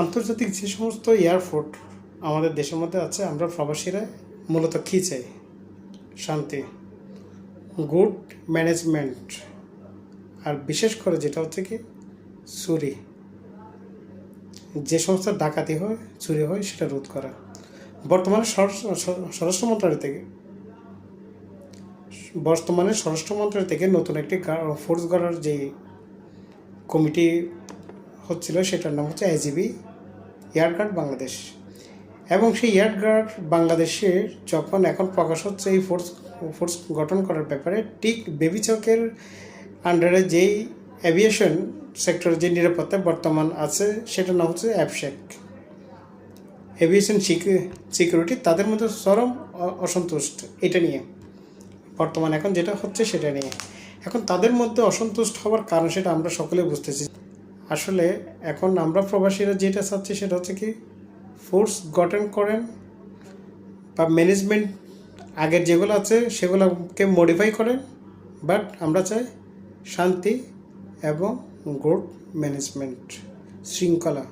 আন্তর্জাতিক যে সমস্ত এয়ারপোর্ট আমাদের দেশের মধ্যে আছে, আমরা প্রবাসীরা মূলত কী চাই? শান্তি, গুড ম্যানেজমেন্ট, আর বিশেষ করে যেটা হচ্ছে কি চুরি, যে সমস্ত ডাকাতি হয়, চুরি হয়, সেটা রোধ করা। বর্তমানে স্বরাষ্ট্র মন্ত্রণালয় থেকে নতুন একটি ফোর্স গড়ার যে কমিটি হচ্ছিল, সেটার নাম হচ্ছে এজিবি এয়ারগার্ড বাংলাদেশ। এবং সেই এয়ারগার্ড বাংলাদেশের যখন এখন প্রকাশ হচ্ছে এই ফোর্স গঠন করার ব্যাপারে, ঠিক বেবিচকের আন্ডারে যেই এভিয়েশন সেক্টরে যে নিরাপত্তা বর্তমান আছে, সেটার নাম হচ্ছে অ্যাবশেক, এভিয়েশন সিকিউরিটি। তাদের মধ্যে চরম অসন্তুষ্ট এটা নিয়ে, বর্তমান এখন যেটা হচ্ছে সেটা নিয়ে। এখন তাদের মধ্যে অসন্তুষ্ট হওয়ার কারণ সেটা আমরা সকলে বুঝতেছি। আসলে এখন আমরা প্রবাসীরা যেটা চাচ্ছি সেটা হচ্ছে কি ফোর্স গঠন করেন বা ম্যানেজমেন্ট আগের যেগুলো আছে সেগুলোকে মডিফাই করেন, বাট আমরা চাই শান্তি এবং গুড ম্যানেজমেন্ট, শৃঙ্খলা।